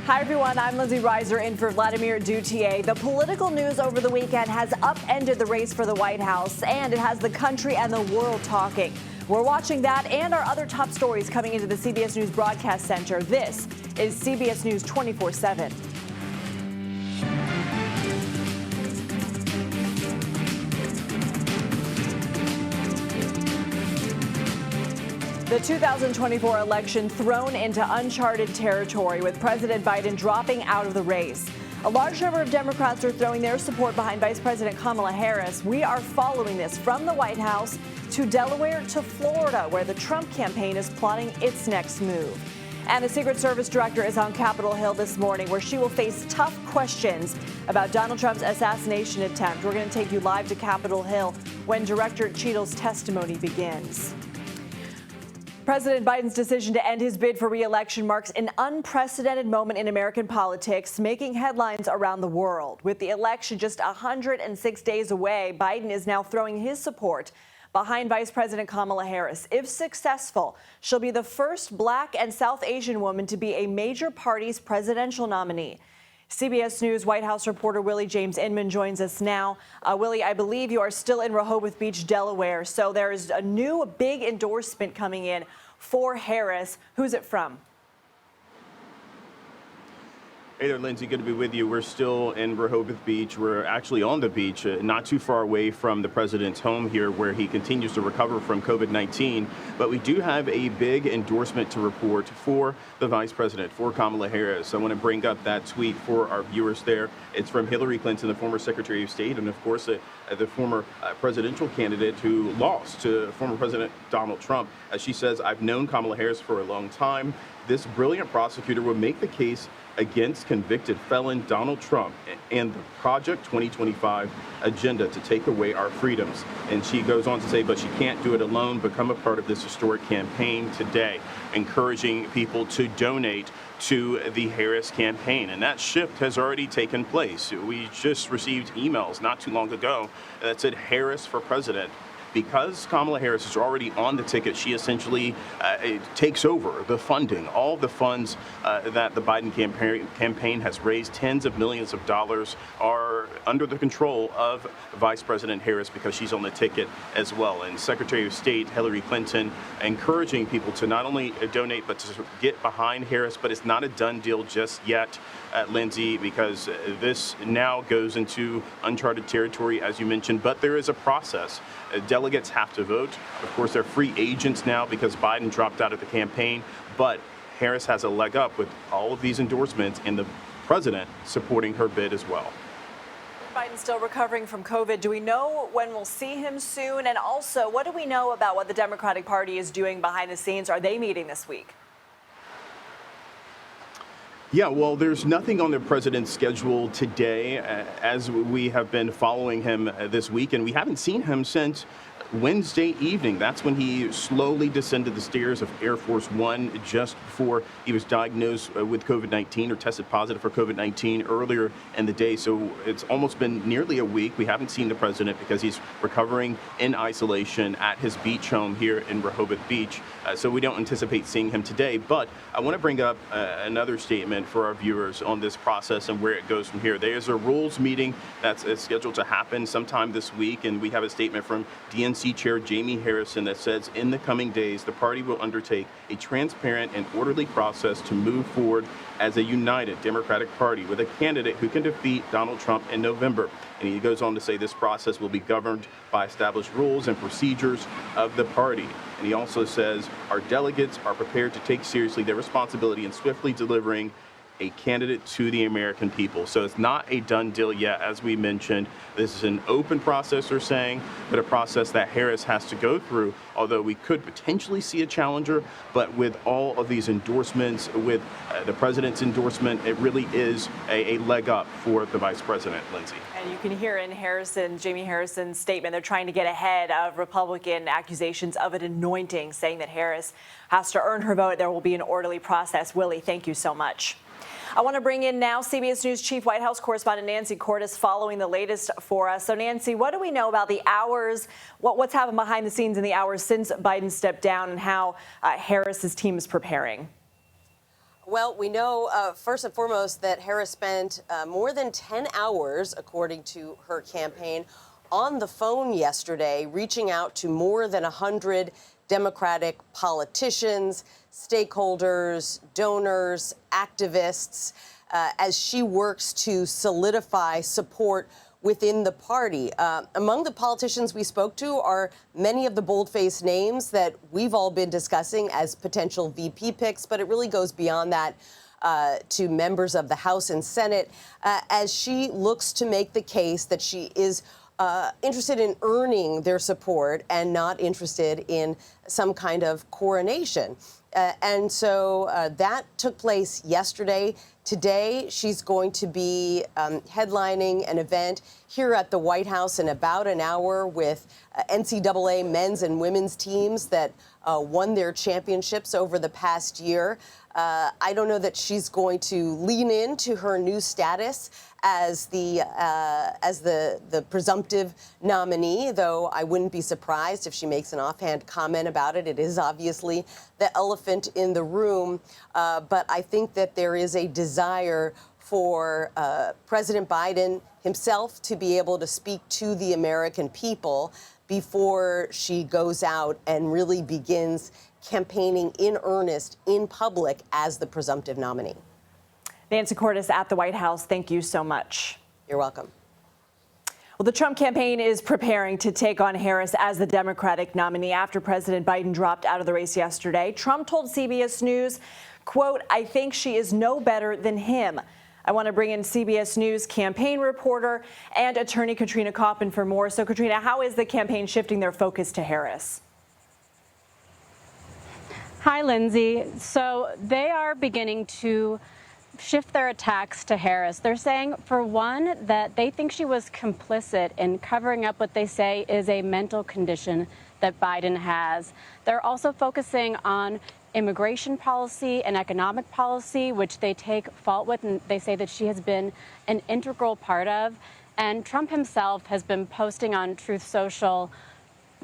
Hi, everyone. I'm Lindsay Reiser in for Vladimir Duthier. The political news over the weekend has upended the race for the White House, and it has the country and the world talking. We're watching that and our other top stories coming into the CBS News Broadcast Center. This is CBS News 24/7. The 2024 election thrown into uncharted territory with President Biden dropping out of the race. A large number of Democrats are throwing their support behind Vice President Kamala Harris. We are following this from the White House to Delaware to Florida, where the Trump campaign is plotting its next move. And the Secret Service director is on Capitol Hill this morning, where she will face tough questions about Donald Trump's assassination attempt. We're going to take you live to Capitol Hill when Director Cheadle's testimony begins. President Biden's decision to end his bid for re-election marks an unprecedented moment in American politics, making headlines around the world. With the election just 106 days away, Biden is now throwing his support behind Vice President Kamala Harris. If successful, she'll be the first Black and South Asian woman to be a major party's presidential nominee. CBS News White House reporter Willie James Inman joins us now. Willie, I believe you are still in Rehoboth Beach, Delaware. So there is a new big endorsement coming in for Harris. Who's it from? Hey there, Lindsay. Good to be with you. We're still in Rehoboth Beach. We're actually on the beach, not too far away from the president's home here, where he continues to recover from COVID-19. But we do have a big endorsement to report for the vice president, for Kamala Harris. I want to bring up that tweet for our viewers there. It's from Hillary Clinton, the former Secretary of State, and of course, the former presidential candidate who lost to former President Donald Trump. As she says, "I've known Kamala Harris for a long time. This brilliant prosecutor will make the case against convicted felon Donald Trump and the Project 2025 agenda to take away our freedoms." And she goes on to say, but she can't do it alone. Become a part of this historic campaign today, encouraging people to donate to the Harris campaign. And that shift has already taken place. We just received emails not too long ago that said Harris for president. Because Kamala Harris is already on the ticket, she essentially takes over the funding. All the funds that the Biden campaign has raised, tens of millions of dollars, are under the control of Vice President Harris because she's on the ticket as well. And Secretary of State Hillary Clinton encouraging people to not only donate but to get behind Harris. But it's not a done deal just yet, Lindsay, because this now goes into uncharted territory, as you mentioned. But there is a process. Delegates have to vote. Of course, they're free agents now because Biden dropped out of the campaign. But Harris has a leg up with all of these endorsements and the president supporting her bid as well. Biden's still recovering from COVID. Do we know when we'll see him soon? And also, what do we know about what the Democratic Party is doing behind the scenes? Are they meeting this week? Yeah, well, there's nothing on the president's schedule today, as we have been following him this week, and we haven't seen him since Wednesday evening. That's when he slowly descended the stairs of Air Force One just before he was diagnosed with COVID-19 or tested positive for COVID-19 earlier in the day. So it's almost been nearly a week. We haven't seen the president because he's recovering in isolation at his beach home here in Rehoboth Beach. So we don't anticipate seeing him today. But I want to bring up another statement for our viewers on this process and where it goes from here. There's a rules meeting that's scheduled to happen sometime this week, and we have a statement from DNC Chair Jamie Harrison that says in the coming days, the party will undertake a transparent and orderly process to move forward as a united Democratic Party with a candidate who can defeat Donald Trump in November. And he goes on to say this process will be governed by established rules and procedures of the party. And he also says our delegates are prepared to take seriously their responsibility in swiftly delivering a candidate to the American people. So it's not a done deal yet, as we mentioned. This is an open process, they're saying, but a process that Harris has to go through, although we could potentially see a challenger. But with all of these endorsements, with the president's endorsement, it really is a leg up for the vice president, Lindsay. And you can hear in Jamie Harrison's statement, they're trying to get ahead of Republican accusations of an anointing, saying that Harris has to earn her vote. There will be an orderly process. Willie, thank you so much. I want to bring in now CBS News Chief White House correspondent Nancy Cordes following the latest for us. So, Nancy, what do we know about the hours, what's happened behind the scenes in the hours since Biden stepped down, and how Harris's team is preparing? Well, we know first and foremost that Harris spent more than 10 hours, according to her campaign, on the phone yesterday, reaching out to more than 100 Democratic politicians, stakeholders, donors, activists, as she works to solidify support within the party. Among the politicians we spoke to are many of the bold-faced names that we've all been discussing as potential VP picks, but it really goes beyond that to members of the House and Senate as she looks to make the case that she is interested in earning their support and not interested in some kind of coronation. And so that took place yesterday. Today, she's going to be headlining an event here at the White House in about an hour with NCAA men's and women's teams that won their championships over the past year. I don't know that she's going to lean into her new status as the presumptive nominee, though I wouldn't be surprised if she makes an offhand comment about it. It is obviously the elephant in the room, but I think that there is a desire for President Biden himself to be able to speak to the American people before she goes out and really begins campaigning in earnest in public as the presumptive nominee. Nancy Cordes at the White House, thank you so much. You're welcome. Well, the Trump campaign is preparing to take on Harris as the Democratic nominee after President Biden dropped out of the race yesterday. Trump told CBS News, quote, "I think she is no better than him." I want to bring in CBS News campaign reporter and attorney Katrina Kaufman for more. So, Katrina, how is the campaign shifting their focus to Harris? Hi, Lindsay. So they are beginning to shift their attacks to Harris. They're saying, for one, that they think she was complicit in covering up what they say is a mental condition that Biden has. They're also focusing on immigration policy and economic policy, which they take fault with, and they say that she has been an integral part of. And Trump himself has been posting on Truth Social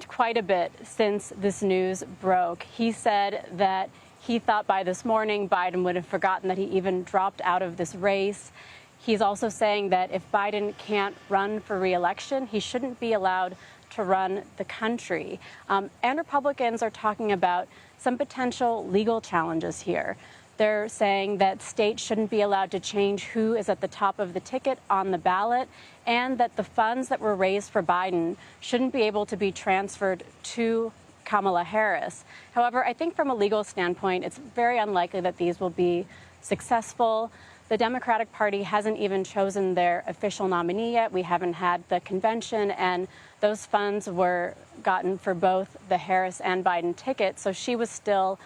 quite a bit since this news broke. He said that he thought by this morning Biden would have forgotten that he even dropped out of this race. He's also saying that if Biden can't run for re-election, he shouldn't be allowed to run the country. And Republicans are talking about some potential legal challenges here. They're saying that states shouldn't be allowed to change who is at the top of the ticket on the ballot, and that the funds that were raised for Biden shouldn't be able to be transferred to Kamala Harris. However, I think from a legal standpoint, it's very unlikely that these will be successful. The Democratic Party hasn't even chosen their official nominee yet. We haven't had the convention, and those funds were gotten for both the Harris and Biden tickets, so she was still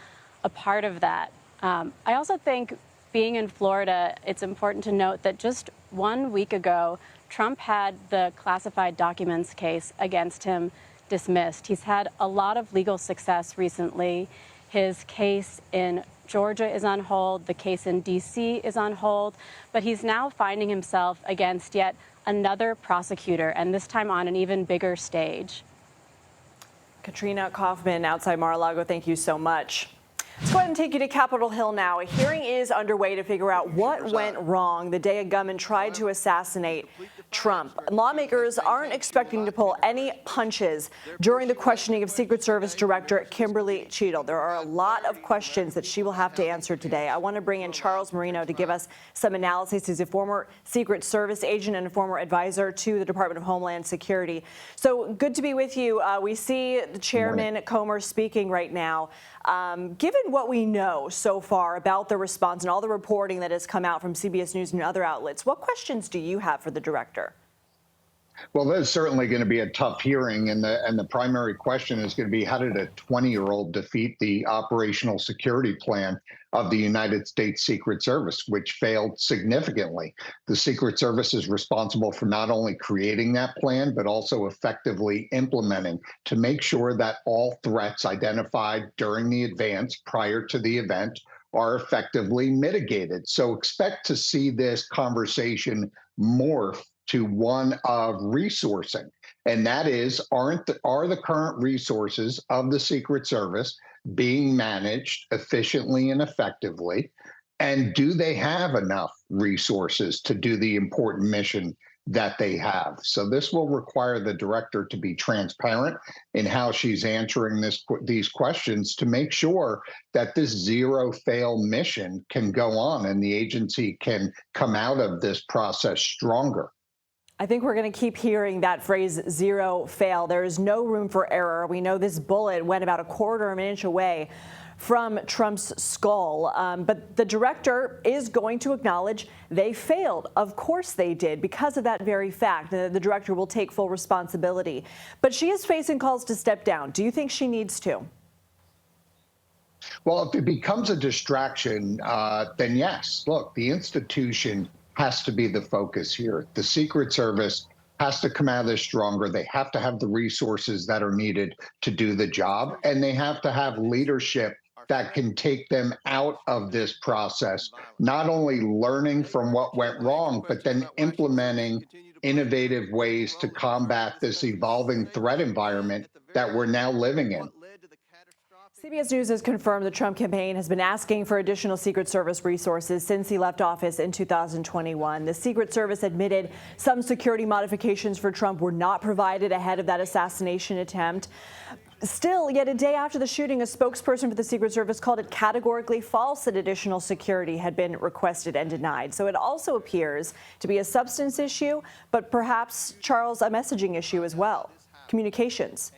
a part of that. I also think, being in Florida, it's important to note that just 1 week ago, Trump had the classified documents case against him dismissed. He's had a lot of legal success recently. His case in Georgia is on hold. The case in D.C. is on hold. But he's now finding himself against yet another prosecutor, and this time on an even bigger stage. Katrina Kaufman outside Mar-a-Lago, thank you so much. Let's go ahead and take you to Capitol Hill now. A hearing is underway to figure out what went wrong the day a gunman tried to assassinate Trump. Lawmakers aren't expecting to pull any punches during the questioning of Secret Service Director Kimberly Cheadle. There are a lot of questions that she will have to answer today. I want to bring in Charles Marino to give us some analysis. He's a former Secret Service agent and a former advisor to the Department of Homeland Security. So good to be with you. We see the chairman Comer speaking right now. Given what we know so far about the response and all the reporting that has come out from CBS News and other outlets, what questions do you have for the director? Well, that's certainly going to be a tough hearing, and the primary question is going to be, how did a 20-year-old defeat the operational security plan of the United States Secret Service, which failed significantly? The Secret Service is responsible for not only creating that plan, but also effectively implementing to make sure that all threats identified during the advance prior to the event are effectively mitigated. So expect to see this conversation morph to one of resourcing, and that is, are the current resources of the Secret Service being managed efficiently and effectively? And do they have enough resources to do the important mission that they have? So this will require the director to be transparent in how she's answering these questions to make sure that this zero-fail mission can go on and the agency can come out of this process stronger. I think we're going to keep hearing that phrase, zero fail. There is no room for error. We know this bullet went about a quarter of an inch away from Trump's skull. But the director is going to acknowledge they failed. Of course they did, because of that very fact. The director will take full responsibility. But she is facing calls to step down. Do you think she needs to? Well, if it becomes a distraction, then yes. Look, the institution has to be the focus here. The Secret Service has to come out of this stronger. They have to have the resources that are needed to do the job, and they have to have leadership that can take them out of this process, not only learning from what went wrong, but then implementing innovative ways to combat this evolving threat environment that we're now living in. CBS News has confirmed the Trump campaign has been asking for additional Secret Service resources since he left office in 2021. The Secret Service admitted some security modifications for Trump were not provided ahead of that assassination attempt. Still, yet a day after the shooting, a spokesperson for the Secret Service called it categorically false that additional security had been requested and denied. So it also appears to be a substance issue, but perhaps, Charles, a messaging issue as well. Communications.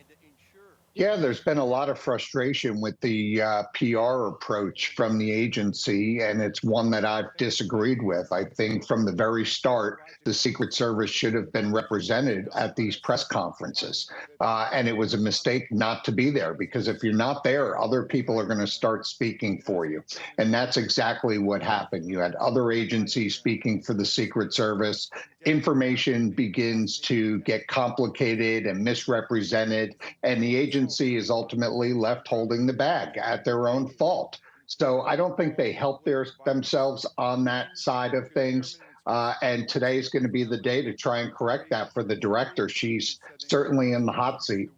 Yeah, there's been a lot of frustration with the PR approach from the agency, and it's one that I've disagreed with. I think from the very start, the Secret Service should have been represented at these press conferences. And it was a mistake not to be there, because if you're not there, other people are going to start speaking for you. And that's exactly what happened. You had other agencies speaking for the Secret Service. Information begins to get complicated and misrepresented, and the agency is ultimately left holding the bag at their own fault. So I don't think they helped themselves on that side of things. And today is going to be the day to try and correct that for the director. She's certainly in the hot seat.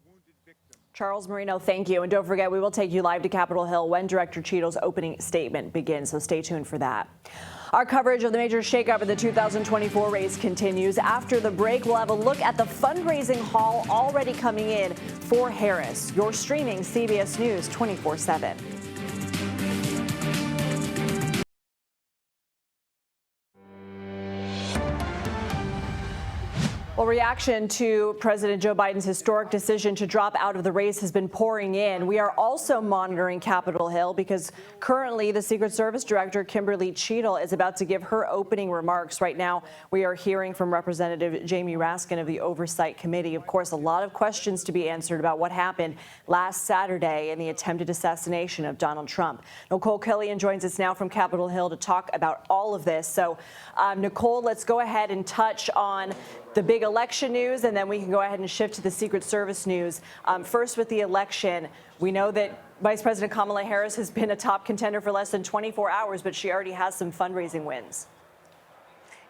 Charles Marino, thank you. And don't forget, we will take you live to Capitol Hill when Director Cheadle's opening statement begins, so stay tuned for that. Our coverage of the major shakeup in the 2024 race continues. After the break, we'll have a look at the fundraising haul already coming in for Harris. You're streaming CBS News 24/7. Well, reaction to President Joe Biden's historic decision to drop out of the race has been pouring in. We are also monitoring Capitol Hill because currently the Secret Service Director, Kimberly Cheadle, is about to give her opening remarks. Right now, we are hearing from Representative Jamie Raskin of the Oversight Committee. Of course, a lot of questions to be answered about what happened last Saturday in the attempted assassination of Donald Trump. Nicole Killian joins us now from Capitol Hill to talk about all of this. So, Nicole, let's go ahead and touch on the big election news, and then we can go ahead and shift to the Secret Service news. First, with the election, we know that Vice President Kamala Harris has been a top contender for less than 24 hours, but she already has some fundraising wins.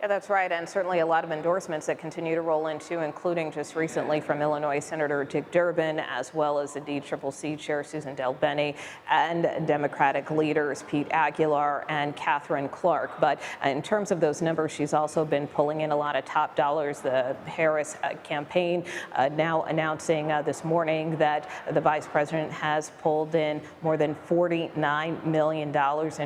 Yeah, that's right, and certainly a lot of endorsements that continue to roll in, too, including just recently from Illinois Senator Dick Durbin, as well as the DCCC Chair Susan DelBene, and Democratic leaders Pete Aguilar and Catherine Clark. But in terms of those numbers, she's also been pulling in a lot of top dollars. The Harris campaign now announcing this morning that the vice president has pulled in more than $49 million in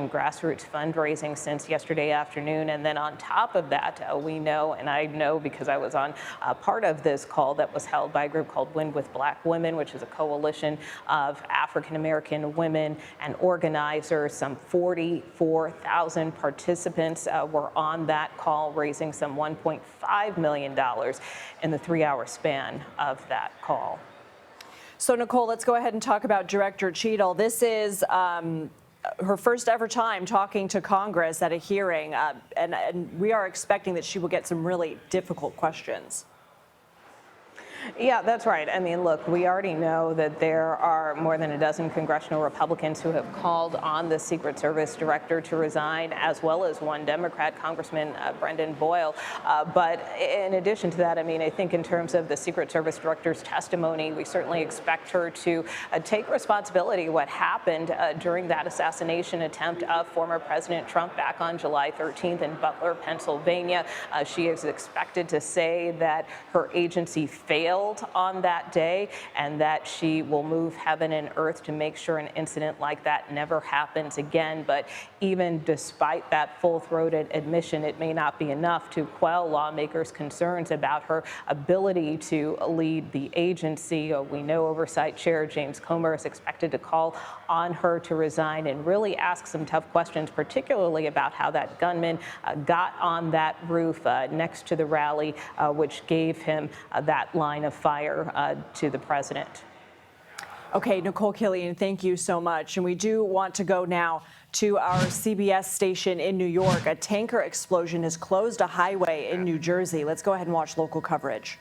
grassroots fundraising since yesterday afternoon. And then on top of that, we know, and I know because I was on part of this call that was held by a group called Win with Black Women, which is a coalition of African-American women and organizers. Some 44,000 participants were on that call, raising some $1.5 million in the 3-hour span of that call. So, Nicole, let's go ahead and talk about Director Cheadle. This is her first ever time talking to Congress at a hearing, and we are expecting that she will get some really difficult questions. Yeah, that's right. I mean, look, we already know that there are more than a dozen congressional Republicans who have called on the Secret Service director to resign, as well as one Democrat, Congressman Brendan Boyle. But in addition to that, I mean, I think in terms of the Secret Service director's testimony, we certainly expect her to take responsibility what happened during that assassination attempt of former President Trump back on July 13th in Butler, Pennsylvania. She is expected to say that her agency failed on that day and that she will move heaven and earth to make sure an incident like that never happens again. But even despite that full-throated admission, it may not be enough to quell lawmakers' concerns about her ability to lead the agency. We know Oversight Chair James Comer is expected to call on her to resign and really ask some tough questions, particularly about how that gunman got on that roof next to the rally, which gave him that line of fire to the president. Okay, Nicole Killian, thank you so much. And we do want to go now to our CBS station in New York. A tanker explosion has closed a highway in New Jersey. Let's go ahead and watch local coverage.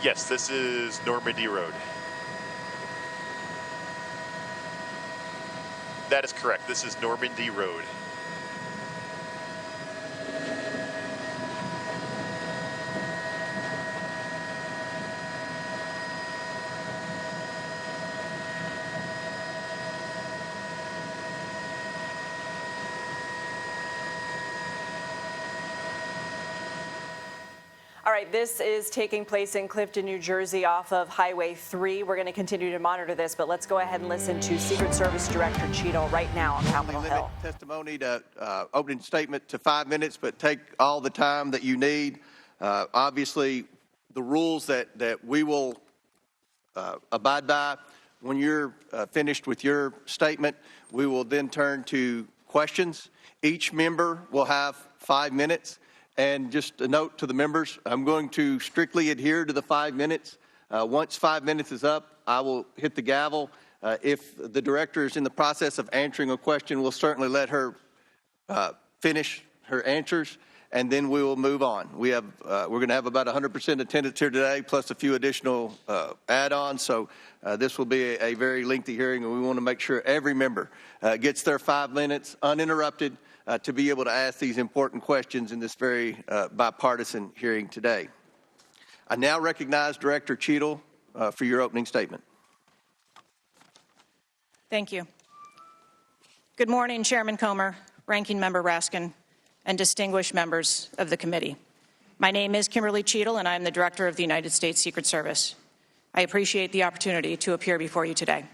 Yes, this is Normandy Road. That is correct. This is Normandy Road. All right, this is taking place in Clifton, New Jersey, off of Highway 3. We're going to continue to monitor this, but let's go ahead and listen to Secret Service Director Cheadle right now on Capitol Hill. Testimony to opening statement to 5 minutes, but take all the time that you need. Obviously, the rules that we will abide by. When you're finished with your statement, we will then turn to questions. Each member will have 5 minutes. And just a note to the members, I'm going to strictly adhere to the 5 minutes. Once 5 minutes is up, I will hit the gavel. If the director is in the process of answering a question, we'll certainly let her finish her answers, and then we will move on. We're going to have about 100% attendance here today, plus a few additional add-ons. So this will be a very lengthy hearing, and we want to make sure every member gets their 5 minutes uninterrupted to be able to ask these important questions in this very bipartisan hearing today. I now recognize Director Cheadle for your opening statement. Thank you. Good morning, Chairman Comer, Ranking Member Raskin, and distinguished members of the committee. My name is Kimberly Cheadle, and I am the Director of the United States Secret Service. I appreciate the opportunity to appear before you today.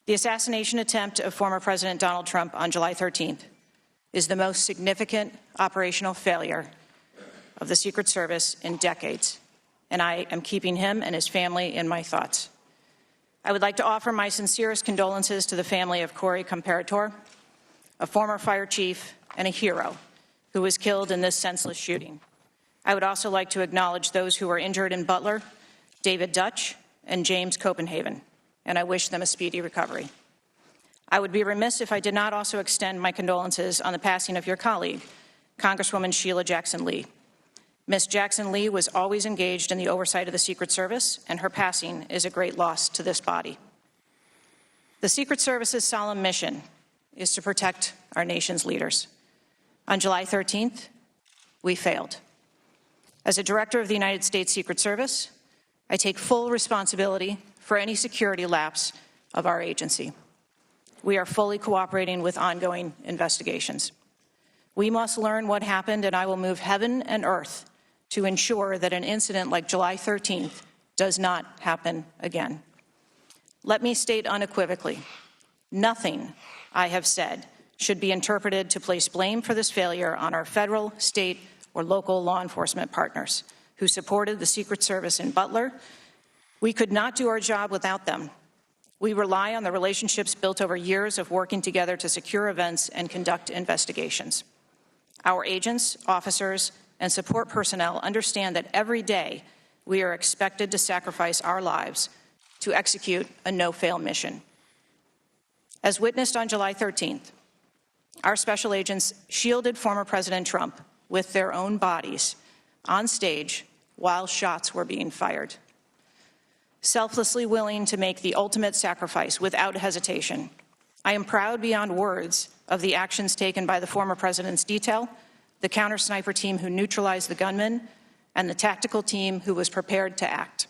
The assassination attempt of former President Donald Trump on July 13th is the most significant operational failure of the Secret Service in decades, and I am keeping him and his family in my thoughts. I would like to offer my sincerest condolences to the family of Corey Comparator, a former fire chief and a hero who was killed in this senseless shooting. I would also like to acknowledge those who were injured in Butler, David Dutch and James Copenhagen, and I wish them a speedy recovery. I would be remiss if I did not also extend my condolences on the passing of your colleague, Congresswoman Sheila Jackson Lee. Ms. Jackson Lee was always engaged in the oversight of the Secret Service, and her passing is a great loss to this body. The Secret Service's solemn mission is to protect our nation's leaders. On July 13th, we failed. As a director of the United States Secret Service, I take full responsibility for any security lapse of our agency. We are fully cooperating with ongoing investigations. We must learn what happened, and I will move heaven and earth to ensure that an incident like July 13th does not happen again. Let me state unequivocally, nothing I have said should be interpreted to place blame for this failure on our federal, state, or local law enforcement partners who supported the Secret Service in Butler. We could not do our job without them. We rely on the relationships built over years of working together to secure events and conduct investigations. Our agents, officers, and support personnel understand that every day we are expected to sacrifice our lives to execute a no-fail mission. As witnessed on July 13th, our special agents shielded former President Trump with their own bodies on stage while shots were being fired. Selflessly willing to make the ultimate sacrifice without hesitation, I am proud beyond words of the actions taken by the former president's detail, the counter-sniper team who neutralized the gunman, and the tactical team who was prepared to act.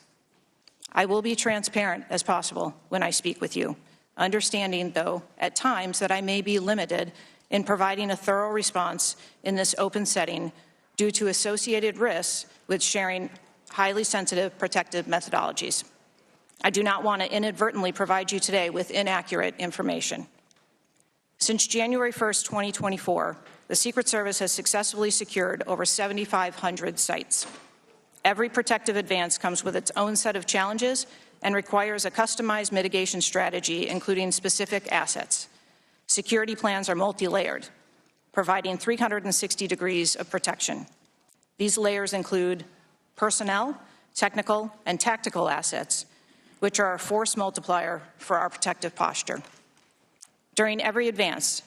I will be transparent as possible when I speak with you, understanding, though, at times that I may be limited in providing a thorough response in this open setting due to associated risks with sharing highly sensitive protective methodologies. I do not want to inadvertently provide you today with inaccurate information. Since January 1st, 2024, the Secret Service has successfully secured over 7,500 sites. Every protective advance comes with its own set of challenges and requires a customized mitigation strategy, including specific assets. Security plans are multi-layered, providing 360 degrees of protection. These layers include personnel, technical, and tactical assets, which are a force multiplier for our protective posture. During every advance,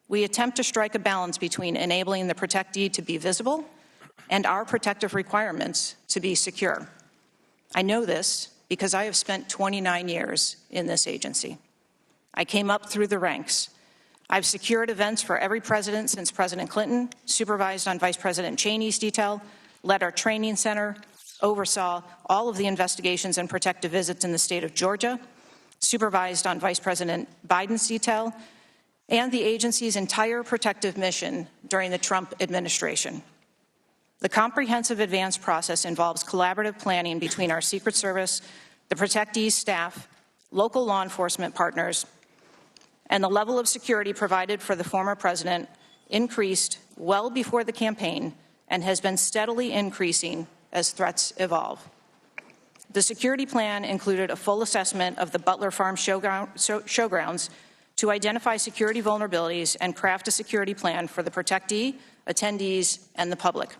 we attempt to strike a balance between enabling the protectee to be visible and our protective requirements to be secure. I know this because I have spent 29 years in this agency. I came up through the ranks. I've secured events for every president since President Clinton, supervised on Vice President Cheney's detail, led our training center, oversaw all of the investigations and protective visits in the state of Georgia, supervised on Vice President Biden's detail, and the agency's entire protective mission during the Trump administration. The comprehensive advance process involves collaborative planning between our Secret Service, the protectee's staff, local law enforcement partners, and the level of security provided for the former president increased well before the campaign and has been steadily increasing as threats evolve. The security plan included a full assessment of the Butler Farm showgrounds to identify security vulnerabilities and craft a security plan for the protectee, attendees, and the public.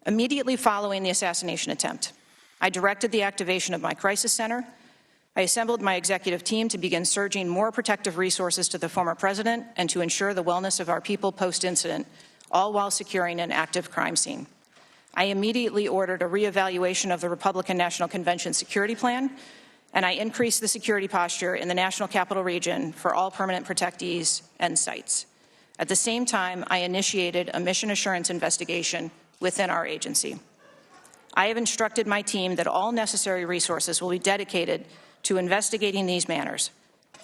Immediately following the assassination attempt, I directed the activation of my crisis center. I assembled my executive team to begin surging more protective resources to the former president and to ensure the wellness of our people post-incident, all while securing an active crime scene. I immediately ordered a reevaluation of the Republican National Convention security plan, and I increased the security posture in the National Capital Region for all permanent protectees and sites. At the same time, I initiated a mission assurance investigation within our agency. I have instructed my team that all necessary resources will be dedicated to investigating these matters.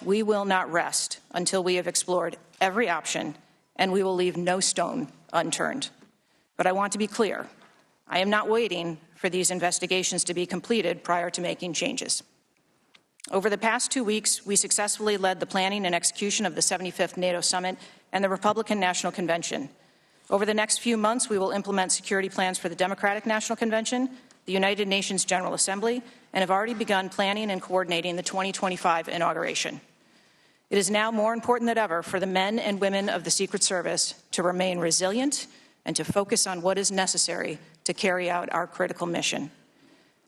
We will not rest until we have explored every option, and we will leave no stone unturned. But I want to be clear, I am not waiting for these investigations to be completed prior to making changes. Over the past 2 weeks, we successfully led the planning and execution of the 75th NATO Summit and the Republican National Convention. Over the next few months, we will implement security plans for the Democratic National Convention, the United Nations General Assembly, and have already begun planning and coordinating the 2025 inauguration. It is now more important than ever for the men and women of the Secret Service to remain resilient and to focus on what is necessary to carry out our critical mission.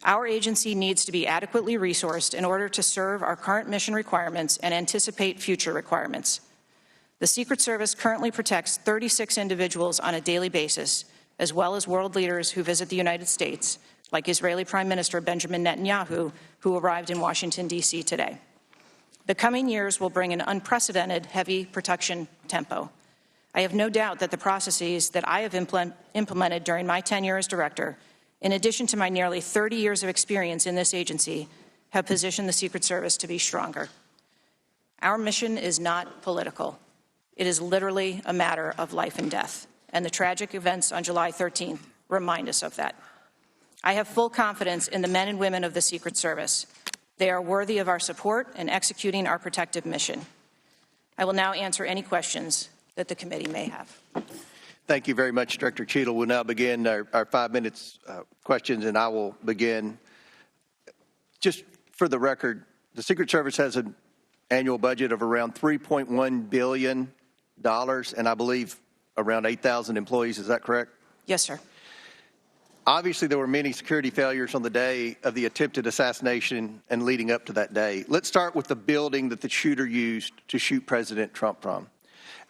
Our agency needs to be adequately resourced in order to serve our current mission requirements and anticipate future requirements. The Secret Service currently protects 36 individuals on a daily basis, as well as world leaders who visit the United States, like Israeli Prime Minister Benjamin Netanyahu, who arrived in Washington, D.C. today. The coming years will bring an unprecedented heavy protection tempo. I have no doubt that the processes that I have implemented during my tenure as director, in addition to my nearly 30 years of experience in this agency, have positioned the Secret Service to be stronger. Our mission is not political. It is literally a matter of life and death, and the tragic events on July 13th remind us of that. I have full confidence in the men and women of the Secret Service. They are worthy of our support in executing our protective mission. I will now answer any questions that the committee may have. Thank you very much, Director Cheadle. We'll now begin our 5 minutes questions, and I will begin. Just for the record, the Secret Service has an annual budget of around $3.1 billion, and I believe around 8,000 employees. Is that correct? Yes, sir. Obviously, there were many security failures on the day of the attempted assassination and leading up to that day. Let's start with the building that the shooter used to shoot President Trump from.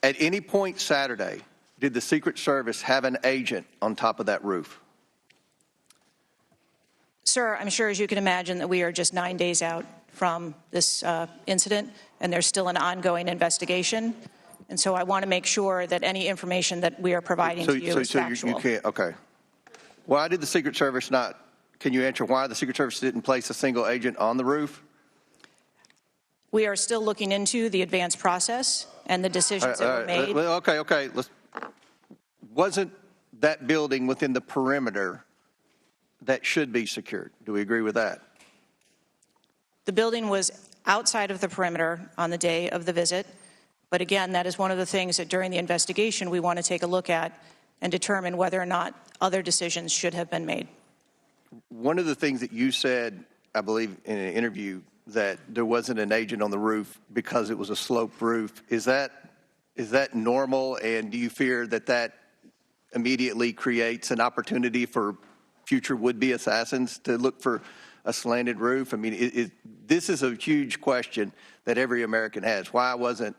At any point Saturday, did the Secret Service have an agent on top of that roof? Sir, I'm sure, as you can imagine, that we are just 9 days out from this incident, and there's still an ongoing investigation. And so I want to make sure that any information that we are providing to you is factual. You can't, okay. Why did the Secret Service not, can you answer why the Secret Service didn't place a single agent on the roof? We are still looking into the advanced process and the decisions that were made. Okay. Wasn't that building within the perimeter that should be secured? Do we agree with that? The building was outside of the perimeter on the day of the visit. But again, that is one of the things that during the investigation we want to take a look at and determine whether or not other decisions should have been made. One of the things that you said, I believe, in an interview, that there wasn't an agent on the roof because it was a sloped roof. Is that normal, and do you fear that that immediately creates an opportunity for future would-be assassins to look for a slanted roof? I mean, this is a huge question that every American has. Why wasn't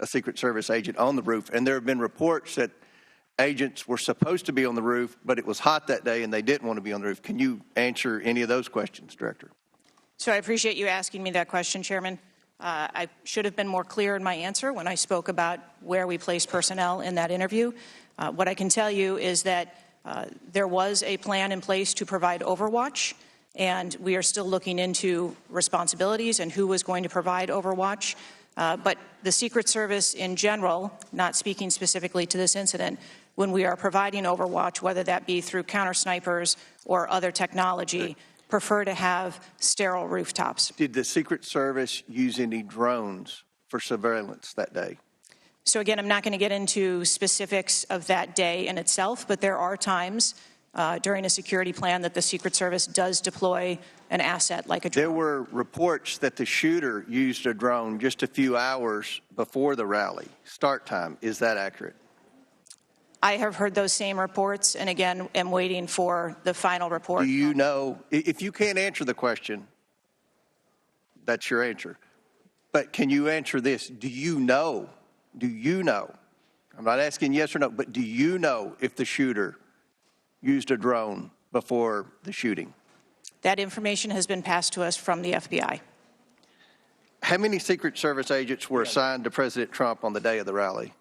a Secret Service agent on the roof? And there have been reports that agents were supposed to be on the roof, but it was hot that day and they didn't want to be on the roof. Can you answer any of those questions, Director? So I appreciate you asking me that question, Chairman. I should have been more clear in my answer when I spoke about where we place personnel in that interview. What I can tell you is that there was a plan in place to provide overwatch, and we are still looking into responsibilities and who was going to provide overwatch. But the Secret Service in general, not speaking specifically to this incident, when we are providing overwatch, whether that be through counter snipers or other technology, prefer to have sterile rooftops. Did the Secret Service use any drones for surveillance that day? So again, I'm not going to get into specifics of that day in itself, but there are times during a security plan that the Secret Service does deploy an asset like a drone. There were reports that the shooter used a drone just a few hours before the rally start time. Is that accurate? I have heard those same reports, and again, am waiting for the final report. Do you know, if you can't answer the question, that's your answer. But can you answer this? Do you know, I'm not asking yes or no, but do you know if the shooter used a drone before the shooting? That information has been passed to us from the FBI. How many Secret Service agents were assigned to President Trump on the day of the rally?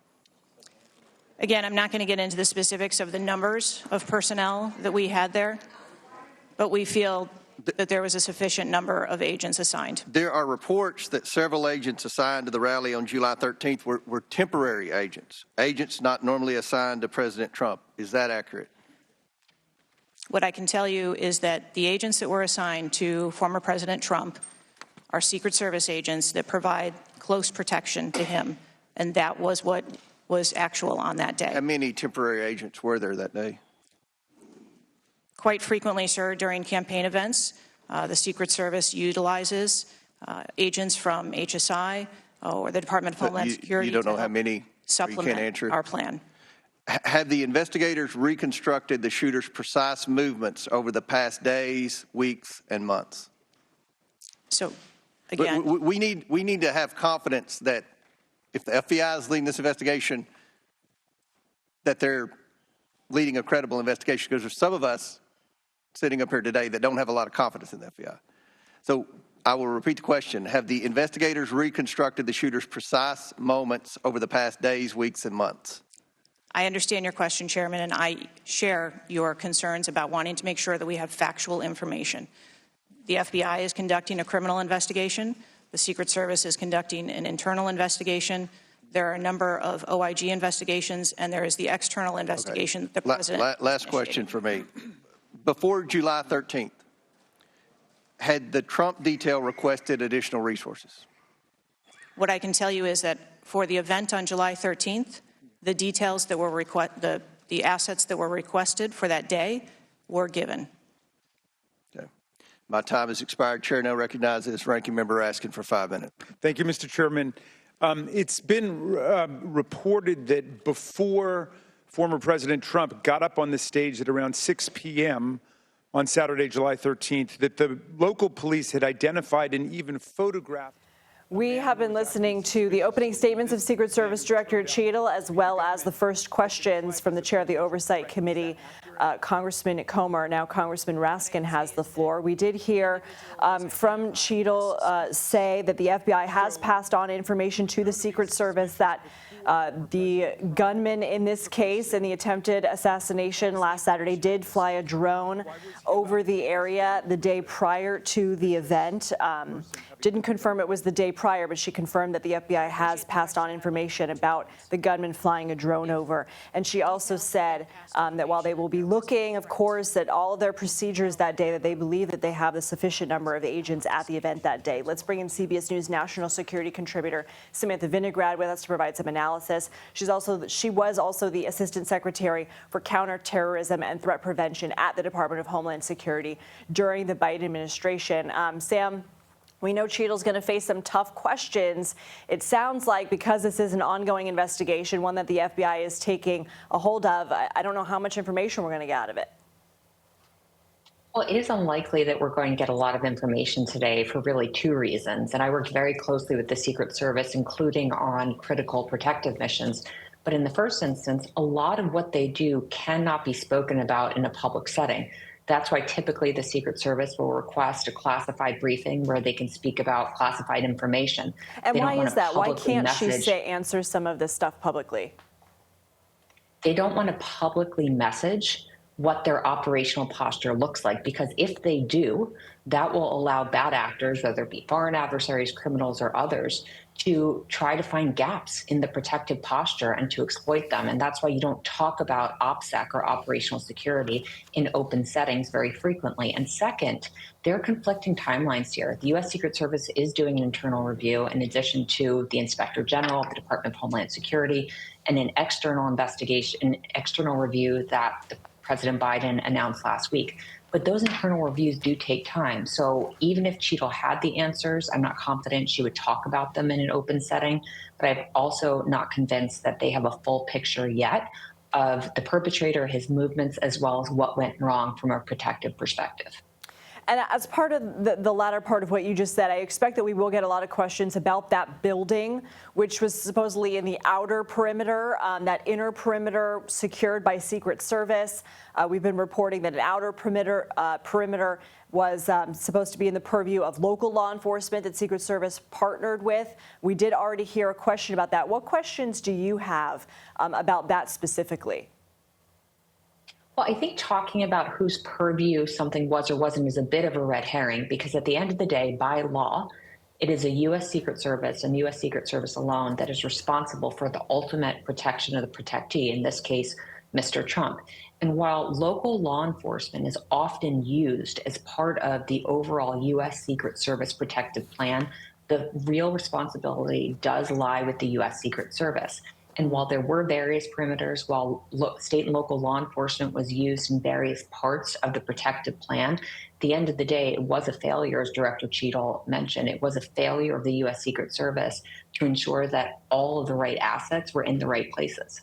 Again, I'm not going to get into the specifics of the numbers of personnel that we had there, but we feel that there was a sufficient number of agents assigned. There are reports that several agents assigned to the rally on July 13th were temporary agents not normally assigned to President Trump. Is that accurate? What I can tell you is that the agents that were assigned to former President Trump are Secret Service agents that provide close protection to him, and that was what was actual on that day. How many temporary agents were there that day? Quite frequently, sir, during campaign events, the Secret Service utilizes agents from HSI or the Department of Homeland Security. You don't know how many? Supplement you can't answer? our plan. Have the investigators reconstructed the shooter's precise movements over the past days, weeks, and months? So, again, we need to have confidence that if the FBI is leading this investigation, that they're leading a credible investigation, because there's some of us sitting up here today that don't have a lot of confidence in the FBI. So I will repeat the question. Have the investigators reconstructed the shooter's precise moments over the past days, weeks, and months? I understand your question, Chairman, and I share your concerns about wanting to make sure that we have factual information. The FBI is conducting a criminal investigation. The Secret Service is conducting an internal investigation. There are a number of OIG investigations, and there is the external investigation that the President Last question for me. Before July 13th, had the Trump detail requested additional resources? What I can tell you is that for the event on July 13th, the details that were the assets that were requested for that day were given. Okay. My time has expired. Chair now recognizes Ranking Member Raskin for 5 minutes. Thank you, Mr. Chairman. It's been reported that before former President Trump got up on the stage at around 6 p.m. on Saturday, July 13th, that the local police had identified and even photographed. We have been listening to the opening statements of Secret Service Director Cheadle, as well as the first questions from the chair of the Oversight Committee, Congressman Comer. Now Congressman Raskin has the floor. We did hear from Cheadle say that the FBI has passed on information to the Secret Service that the gunman in this case, in the attempted assassination last Saturday, did fly a drone over the area the day prior to the event. Didn't confirm it was the day prior, but she confirmed that the FBI has passed on information about the gunman flying a drone over. And she also said that while they will be looking, of course, at all of their procedures that day, that they believe that they have a sufficient number of agents at the event that day. Let's bring in CBS News national security contributor Samantha Vinograd with us to provide some analysis. She was also the Assistant Secretary for Counterterrorism and Threat Prevention at the Department of Homeland Security during the Biden administration. Sam, we know Cheadle's going to face some tough questions. It sounds like because this is an ongoing investigation, one that the FBI is taking a hold of, I don't know how much information we're going to get out of it. Well, it is unlikely that we're going to get a lot of information today for really two reasons. And I worked very closely with the Secret Service, including on critical protective missions. But in the first instance, a lot of what they do cannot be spoken about in a public setting. That's why typically the Secret Service will request a classified briefing where they can speak about classified information. And why is that? Why can't she answer some of this stuff publicly? They don't want to publicly message what their operational posture looks like, because if they do, that will allow bad actors, whether it be foreign adversaries, criminals, or others, to try to find gaps in the protective posture and to exploit them. And that's why you don't talk about OPSEC or operational security in open settings very frequently. And second, there are conflicting timelines here. The U.S. Secret Service is doing an internal review in addition to the Inspector General of the Department of Homeland Security and an external investigation, an external review that President Biden announced last week. But those internal reviews do take time. So even if Cheadle had the answers, I'm not confident she would talk about them in an open setting. But I'm also not convinced that they have a full picture yet of the perpetrator, his movements, as well as what went wrong from a protective perspective. And as part of the latter part of what you just said, I expect that we will get a lot of questions about that building, which was supposedly in the outer perimeter, that inner perimeter secured by Secret Service. We've been reporting that an outer perimeter was supposed to be in the purview of local law enforcement that Secret Service partnered with. We did already hear a question about that. What questions do you have about that specifically? Well, I think talking about whose purview something was or wasn't is a bit of a red herring, because at the end of the day, by law, it is a U.S. Secret Service and U.S. Secret Service alone that is responsible for the ultimate protection of the protectee, in this case, Mr. Trump. And while local law enforcement is often used as part of the overall U.S. Secret Service protective plan, the real responsibility does lie with the U.S. Secret Service. And while there were various perimeters, while state and local law enforcement was used in various parts of the protective plan, at the end of the day, it was a failure, as Director Cheadle mentioned. It was a failure of the U.S. Secret Service to ensure that all of the right assets were in the right places.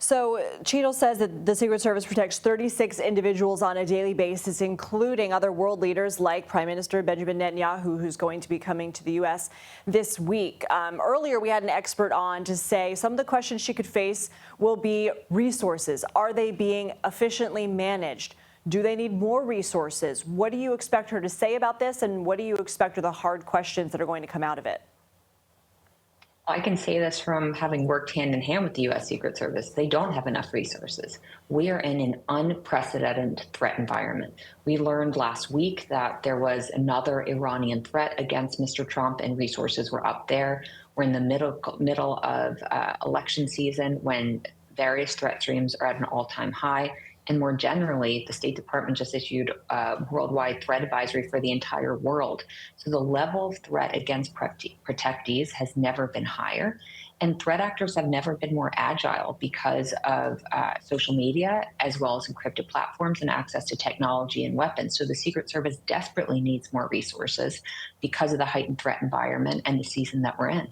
So Cheadle says that the Secret Service protects 36 individuals on a daily basis, including other world leaders like Prime Minister Benjamin Netanyahu, who's going to be coming to the U.S. this week. Earlier, we had an expert on to say some of the questions she could face will be resources. Are they being efficiently managed? Do they need more resources? What do you expect her to say about this, and what do you expect are the hard questions that are going to come out of it? I can say this from having worked hand in hand with the U.S. Secret Service. They don't have enough resources. We are in an unprecedented threat environment. We learned last week that there was another Iranian threat against Mr. Trump, and resources were up there. We're in the middle of election season when various threat streams are at an all-time high. And more generally, the State Department just issued a worldwide threat advisory for the entire world. So the level of threat against protectees has never been higher. And threat actors have never been more agile because of social media, as well as encrypted platforms and access to technology and weapons. So the Secret Service desperately needs more resources because of the heightened threat environment and the season that we're in.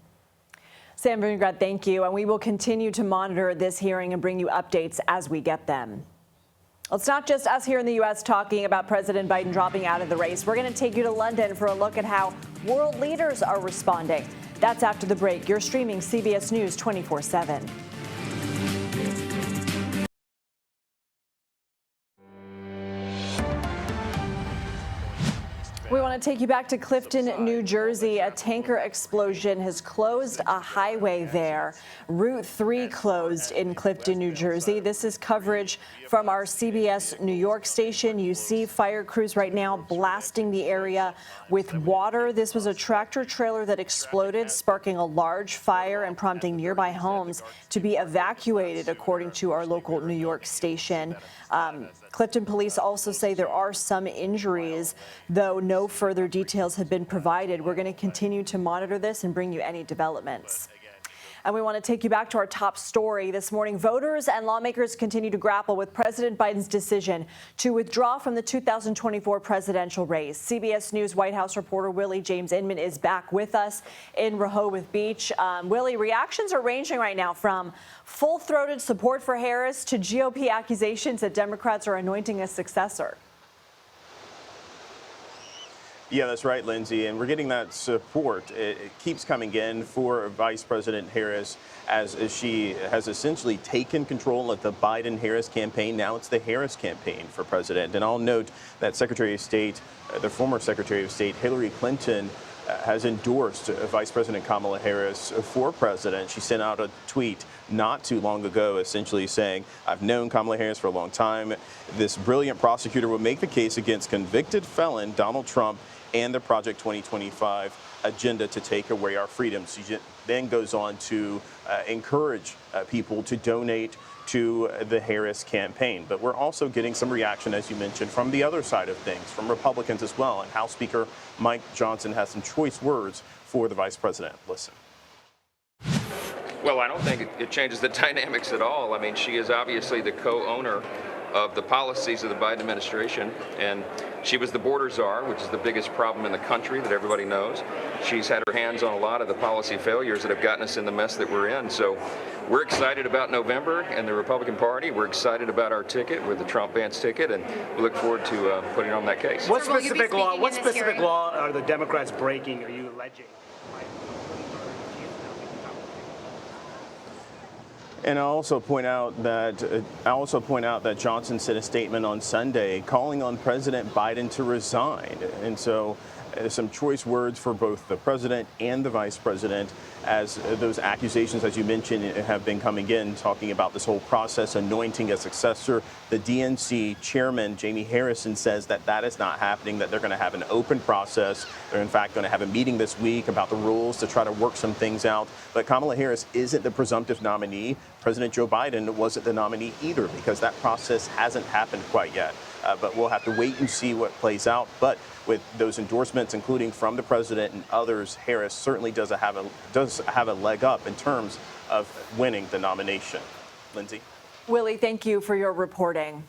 Sam Vinograd, thank you. And we will continue to monitor this hearing and bring you updates as we get them. Well, it's not just us here in the U.S. talking about President Biden dropping out of the race. We're going to take you to London for a look at how world leaders are responding. That's after the break. You're streaming CBS News 24/7. We want to take you back to Clifton, New Jersey. A tanker explosion has closed a highway there. Route 3 closed in Clifton, New Jersey. This is coverage from our CBS New York station. You see fire crews right now blasting the area with water. This was a tractor trailer that exploded, sparking a large fire and prompting nearby homes to be evacuated, according to our local New York station. Clifton police also say there are some injuries, though no further details have been provided. We're going to continue to monitor this and bring you any developments. And we want to take you back to our top story this morning. Voters and lawmakers continue to grapple with President Biden's decision to withdraw from the 2024 presidential race. CBS News White House reporter Willie James Inman is back with us in Rehoboth Beach. Willie, reactions are ranging right now from full-throated support for Harris to GOP accusations that Democrats are anointing a successor. Yeah, that's right, Lindsay. And we're getting that support. It keeps coming in for Vice President Harris as she has essentially taken control of the Biden-Harris campaign. Now it's the Harris campaign for president. And I'll note that Secretary of State, the former Secretary of State, Hillary Clinton, has endorsed Vice President Kamala Harris for president. She sent out a tweet not too long ago essentially saying, "I've known Kamala Harris for a long time. This brilliant prosecutor will make the case against convicted felon Donald Trump and the Project 2025 agenda to take away our freedoms." She then goes on to encourage people to donate to the Harris campaign. But we're also getting some reaction, as you mentioned, from the other side of things, from Republicans as well. And House Speaker Mike Johnson has some choice words for the vice president. Listen. Well, I don't think it changes the dynamics at all. I mean, she is obviously the co-owner of the policies of the Biden administration, and she was the border czar, which is the biggest problem in the country that everybody knows. She's had her hands on a lot of the policy failures that have gotten us in the mess that we're in. So we're excited about November and the Republican Party. We're excited about our ticket, with the Trump-Vance ticket, and we look forward to putting on that case. What specific law are the Democrats breaking? Are you alleging? And I'll also point out that Johnson sent a statement on Sunday calling on President Biden to resign. And so some choice words for both the president and the vice president, as those accusations, as you mentioned, have been coming in, talking about this whole process, anointing a successor. The DNC chairman, Jamie Harrison, says that that is not happening, that they're going to have an open process. They're, in fact, going to have a meeting this week about the rules to try to work some things out. But Kamala Harris isn't the presumptive nominee. President Joe Biden wasn't the nominee either, because that process hasn't happened quite yet. But we'll have to wait and see what plays out. But with those endorsements, including from the president and others, Harris certainly does have a leg up in terms of winning the nomination. Lindsay? Willie, thank you for your reporting.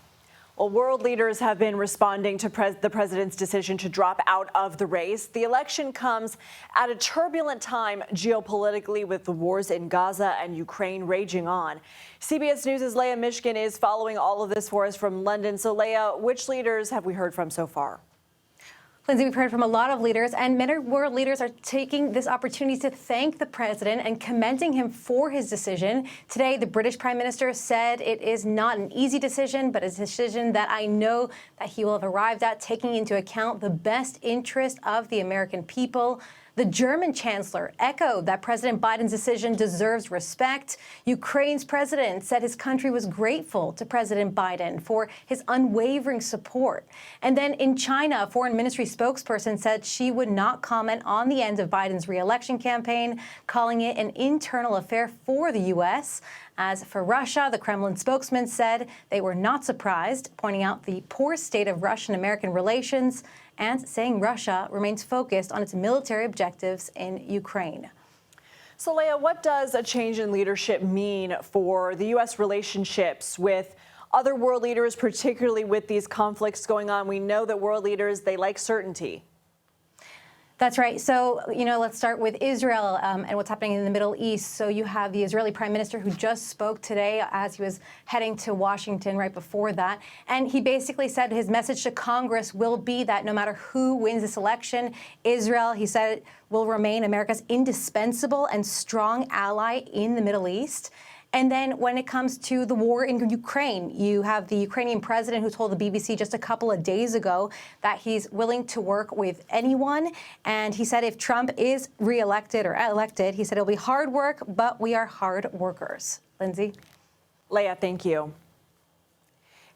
Well, world leaders have been responding to the president's decision to drop out of the race. The election comes at a turbulent time geopolitically, with the wars in Gaza and Ukraine raging on. CBS News' Leah Mishkin is following all of this for us from London. So, Leah, which leaders have we heard from so far? Lindsay, we've heard from a lot of leaders, and many world leaders are taking this opportunity to thank the president and commending him for his decision. Today, the British Prime Minister said it is not an easy decision, but a decision that I know that he will have arrived at, taking into account the best interest of the American people. The German chancellor echoed that President Biden's decision deserves respect. Ukraine's president said his country was grateful to President Biden for his unwavering support. And then in China, a foreign ministry spokesperson said she would not comment on the end of Biden's re-election campaign, calling it an internal affair for the U.S. As for Russia, the Kremlin spokesman said they were not surprised, pointing out the poor state of Russian-American relations and saying Russia remains focused on its military objectives in Ukraine. So, Leah, what does a change in leadership mean for the U.S. relationships with other world leaders, particularly with these conflicts going on? We know that world leaders, they like certainty. That's right. So, let's start with Israel and what's happening in the Middle East. So you have the Israeli prime minister who just spoke today as he was heading to Washington right before that. And he basically said his message to Congress will be that no matter who wins this election, Israel, he said, will remain America's indispensable and strong ally in the Middle East. And then when it comes to the war in Ukraine, you have the Ukrainian president who told the BBC just a couple of days ago that he's willing to work with anyone. And he said if Trump is reelected or elected, he said it'll be hard work, but we are hard workers. Lindsay? Leah, thank you.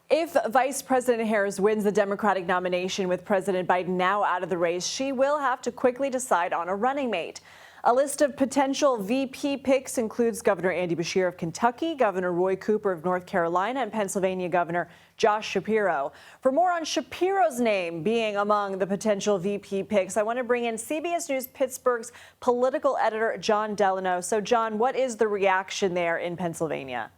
If Vice President Harris wins the Democratic nomination with President Biden now out of the race, she will have to quickly decide on a running mate. A list of potential VP picks includes Governor Andy Beshear of Kentucky, Governor Roy Cooper of North Carolina, and Pennsylvania Governor Josh Shapiro. For more on Shapiro's name being among the potential VP picks, I want to bring in CBS News Pittsburgh's political editor, John Delano. So, John, what is the reaction there in Pennsylvania?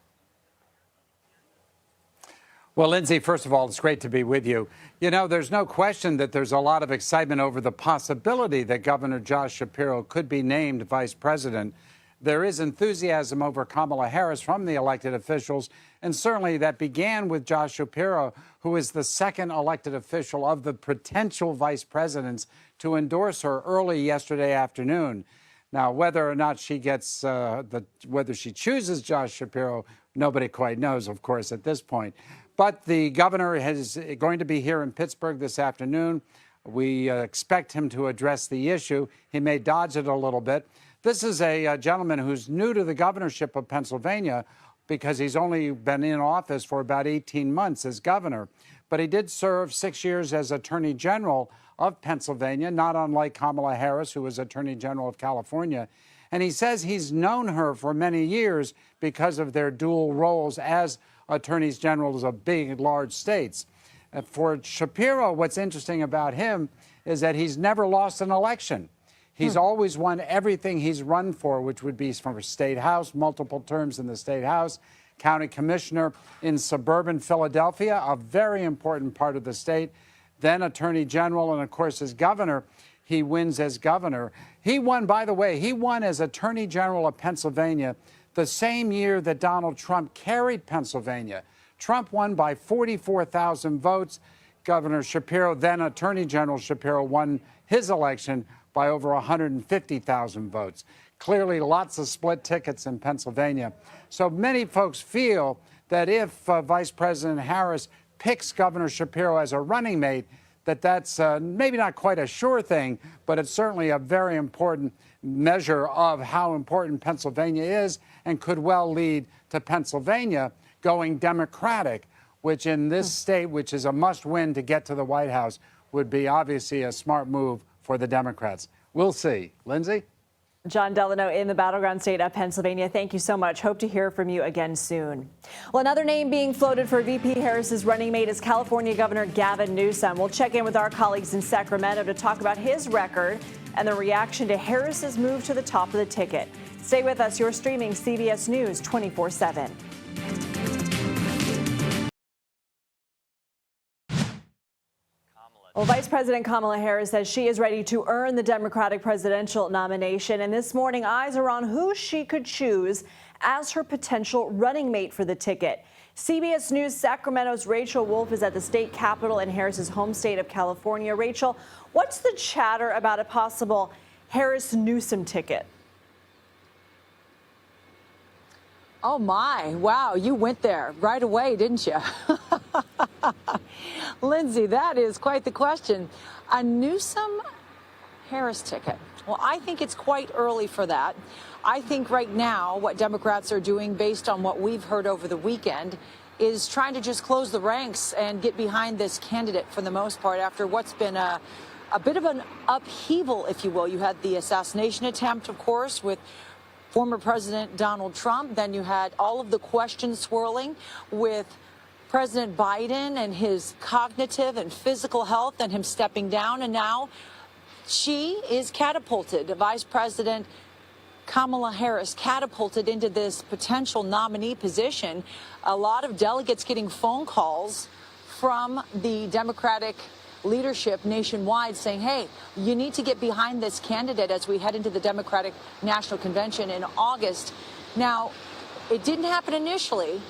Well, Lindsay, first of all, it's great to be with you. There's no question that there's a lot of excitement over the possibility that Governor Josh Shapiro could be named vice president. There is enthusiasm over Kamala Harris from the elected officials, and certainly that began with Josh Shapiro, who is the second elected official of the potential vice presidents to endorse her early yesterday afternoon. Now, whether or not she gets whether she chooses Josh Shapiro, nobody quite knows, of course, at this point. But the governor is going to be here in Pittsburgh this afternoon. We expect him to address the issue. He may dodge it a little bit. This is a gentleman who's new to the governorship of Pennsylvania because he's only been in office for about 18 months as governor. But he did serve 6 years as Attorney General of Pennsylvania, not unlike Kamala Harris, who was Attorney General of California. And he says he's known her for many years because of their dual roles as attorneys generals of big, large states. For Shapiro, what's interesting about him is that he's never lost an election. He's always won everything he's run for, which would be from a state house, multiple terms in the state house, county commissioner in suburban Philadelphia, a very important part of the state, then attorney general, and of course as governor. He wins as governor. He won, by the way, he won as attorney general of Pennsylvania the same year that Donald Trump carried Pennsylvania. Trump won by 44,000 votes. Governor Shapiro, then Attorney General Shapiro, won his election by over 150,000 votes. Clearly, lots of split tickets in Pennsylvania. So many folks feel that if Vice President Harris picks Governor Shapiro as a running mate, that's maybe not quite a sure thing, but it's certainly a very important measure of how important Pennsylvania is and could well lead to Pennsylvania going Democratic, which in this state, which is a must-win to get to the White House, would be obviously a smart move for the Democrats. We'll see. Lindsay? John Delano in the battleground state of Pennsylvania. Thank you so much. Hope to hear from you again soon. Well, another name being floated for VP Harris's running mate is California Governor Gavin Newsom. We'll check in with our colleagues in Sacramento to talk about his record and the reaction to Harris's move to the top of the ticket. Stay with us. You're streaming CBS News 24/7. Well, Vice President Kamala Harris says she is ready to earn the Democratic presidential nomination. And this morning, eyes are on who she could choose as her potential running mate for the ticket. CBS News Sacramento's Rachel Wolf is at the state capitol in Harris's home state of California. Rachel, what's the chatter about a possible Harris-Newsom ticket? Oh, my. Wow, you went there right away, didn't you? Lindsay, that is quite the question. A Newsom-Harris ticket. Well, I think it's quite early for that. I think right now what Democrats are doing, based on what we've heard over the weekend, is trying to just close the ranks and get behind this candidate for the most part after what's been a bit of an upheaval, if you will. You had the assassination attempt, of course, with former President Donald Trump. Then you had all of the questions swirling with President Biden and his cognitive and physical health and him stepping down. And now she is catapulted, Vice President Kamala Harris catapulted into this potential nominee position. A lot of delegates getting phone calls from the Democratic leadership nationwide saying, hey, you need to get behind this candidate as we head into the Democratic National Convention in August. Now, it didn't happen initially,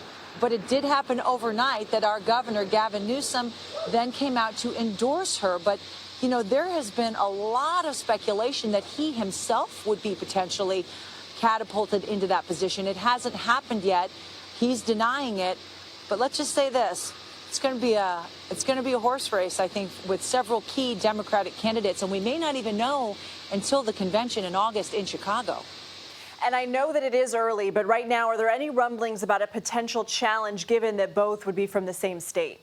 but it did happen overnight that our governor, Gavin Newsom, then came out to endorse her. But, you know, there has been a lot of speculation that he himself would be potentially catapulted into that position. It hasn't happened yet. He's denying it. But let's just say this. It's going to be a horse race, I think, with several key Democratic candidates. And we may not even know until the convention in August in Chicago. And I know that it is early, but right now, are there any rumblings about a potential challenge given that both would be from the same state?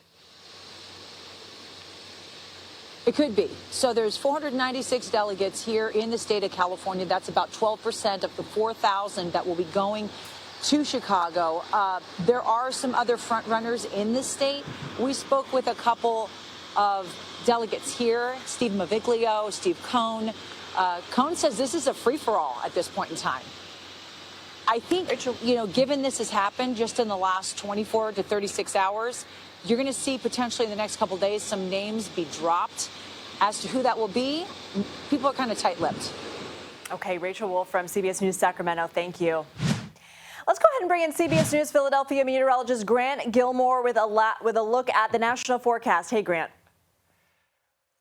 It could be. So there's 496 delegates here in the state of California. That's about 12% of the 4,000 that will be going to Chicago. There are some other front runners in the state. We spoke with a couple of delegates here, Steve Maviglio, Steve Cohn. Cohn says this is a free-for-all at this point in time. I think, you know, given this has happened just in the last 24 to 36 hours, you're going to see potentially in the next couple of days some names be dropped. As to who that will be, people are kind of tight-lipped. Okay, Rachel Wolf from CBS News Sacramento, thank you. Let's go ahead and bring in CBS News Philadelphia meteorologist Grant Gilmore with a look at the national forecast. Hey, Grant.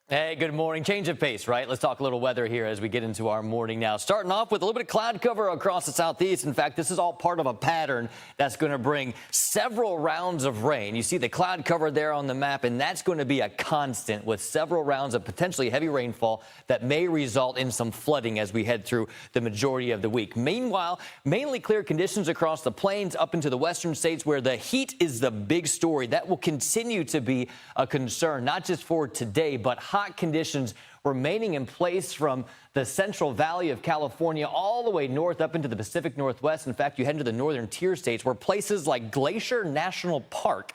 Hey, good morning. Change of pace, right? Let's talk a little weather here as we get into our morning now. Starting off with a little bit of cloud cover across the southeast. In fact, this is all part of a pattern that's going to bring several rounds of rain. You see the cloud cover there on the map, and that's going to be a constant with several rounds of potentially heavy rainfall that may result in some flooding as we head through the majority of the week. Meanwhile, mainly clear conditions across the plains up into the western states where the heat is the big story. That will continue to be a concern, not just for today, but hot conditions remaining in place from the Central Valley of California all the way north up into the Pacific Northwest. In fact, you head into the northern tier states where places like Glacier National Park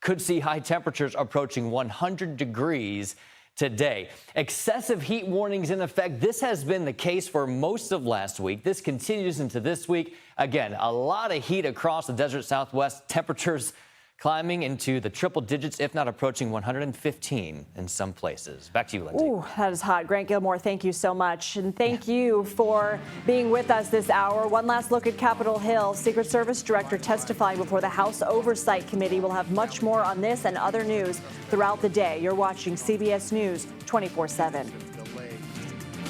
could see high temperatures approaching 100 degrees today. Excessive heat warnings in effect. This has been the case for most of last week. This continues into this week. Again, a lot of heat across the desert Southwest. Temperatures climbing into the triple digits, if not approaching 115 in some places. Back to you, Lindsay. Ooh, that is hot. Grant Gilmore, thank you so much. And thank you for being with us this hour. One last look at Capitol Hill. Secret Service Director testifying before the House Oversight Committee. We'll have much more on this and other news throughout the day. You're watching CBS News 24/7.